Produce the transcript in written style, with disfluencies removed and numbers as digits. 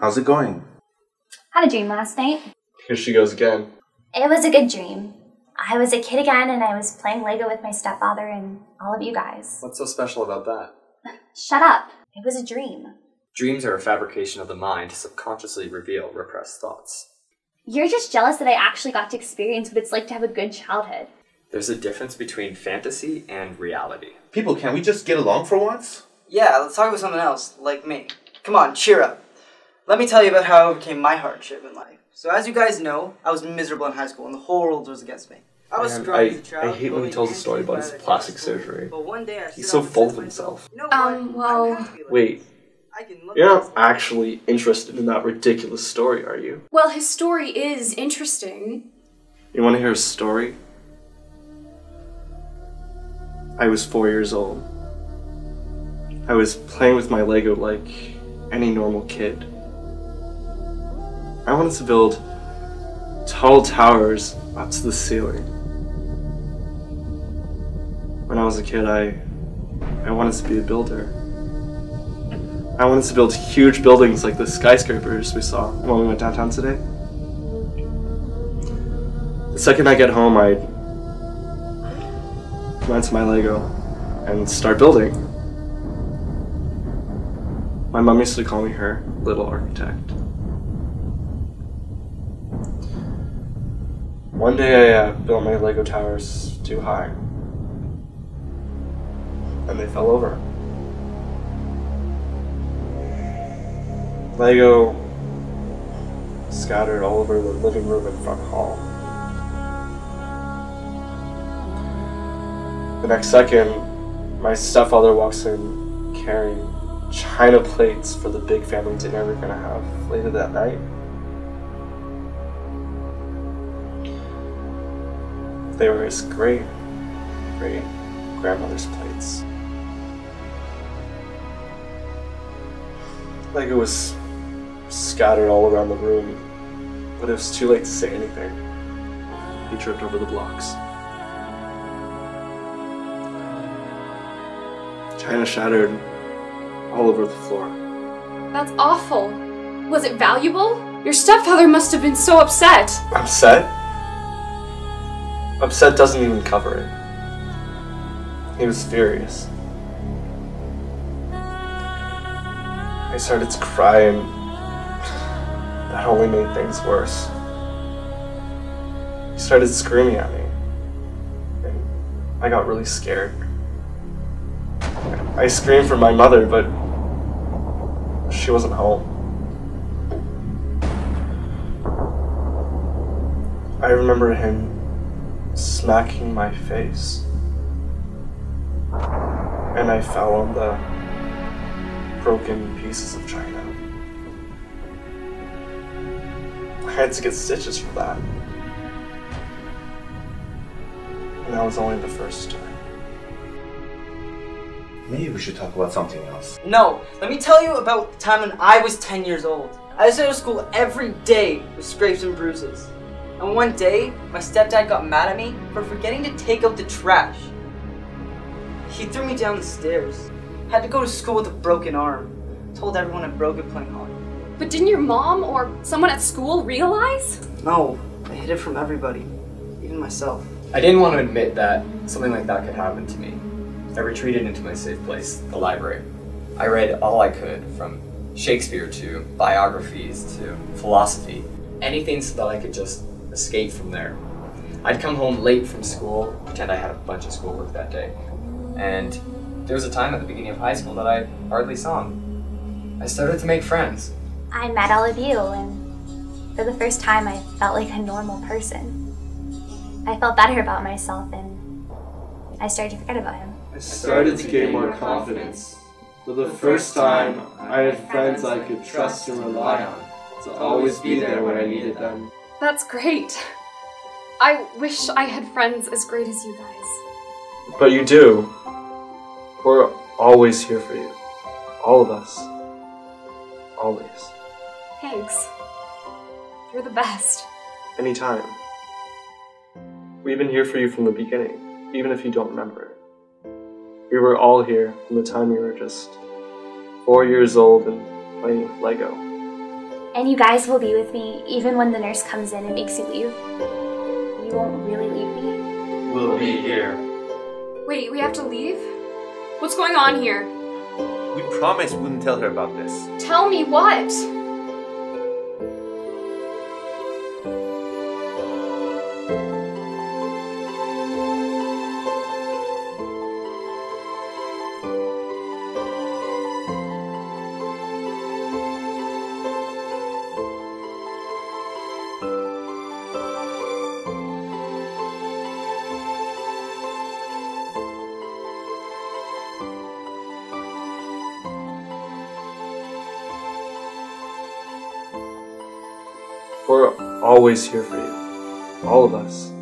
How's it going? Had a dream last night. Here she goes again. It was a good dream. I was a kid again and I was playing Lego with my stepfather and all of you guys. What's so special about that? Shut up. It was a dream. Dreams are a fabrication of the mind to subconsciously reveal repressed thoughts. You're just jealous that I actually got to experience what it's like to have a good childhood. There's a difference between fantasy and reality. People, can we just get along for once? Yeah, let's talk about something else, like me. Come on, cheer up. Let me tell you about how I overcame my hardship in life. So as you guys know, I was miserable in high school and the whole world was against me. I was strong as a child. I hate when he tells a story about his plastic surgery. But one day He's so full of himself. Well... Wait, you're not actually interested in that ridiculous story, are you? Well, his story is interesting. You want to hear a story? I was 4 years old. I was playing with my Lego like any normal kid. I wanted to build tall towers up to the ceiling. When I was a kid, I wanted to be a builder. I wanted to build huge buildings like the skyscrapers we saw when we went downtown today. The second I get home, I went to my Lego and start building. My mom used to call me her little architect. One day I built my Lego towers too high, and they fell over. Lego scattered all over the living room and front hall. The next second, my stepfather walks in carrying china plates for the big family dinner we're gonna have later that night. They were his great grandmother's plates. Lego was scattered all around the room, but it was too late to say anything. He tripped over the blocks. China shattered all over the floor. That's awful. Was it valuable? Your stepfather must have been so upset. Upset? Upset doesn't even cover it. He was furious. I started to cry and that only made things worse. He started screaming at me and I got really scared. I screamed for my mother, but she wasn't home. I remember him smacking my face, and I fell on the broken pieces of china. I had to get stitches for that, and that was only the first time. Maybe we should talk about something else. No, let me tell you about the time when I was 10 years old. I was out of school every day with scrapes and bruises. And one day, my stepdad got mad at me for forgetting to take out the trash. He threw me down the stairs. Had to go to school with a broken arm. Told everyone I broke it playing hockey. But didn't your mom or someone at school realize? No, I hid it from everybody, even myself. I didn't want to admit that something like that could happen to me. I retreated into my safe place, the library. I read all I could, from Shakespeare to biographies to philosophy. Anything so that I could just escape from there. I'd come home late from school, pretend I had a bunch of schoolwork that day. And there was a time at the beginning of high school that I hardly saw him. I started to make friends. I met all of you and for the first time I felt like a normal person. I felt better about myself and I started to forget about him. I started to gain more confidence. For the first time, I had friends I could trust and rely on, to always be there when I needed them. That's great. I wish I had friends as great as you guys. But you do. We're always here for you. All of us. Always. Thanks. You're the best. Anytime. We've been here for you from the beginning, even if you don't remember it. We were all here from the time we were just 4 years old and playing with Lego. And you guys will be with me even when the nurse comes in and makes you leave. You won't really leave me. We'll be here. Wait, we have to leave? What's going on here? We promised we wouldn't tell her about this. Tell me what? We're always here for you. All of us.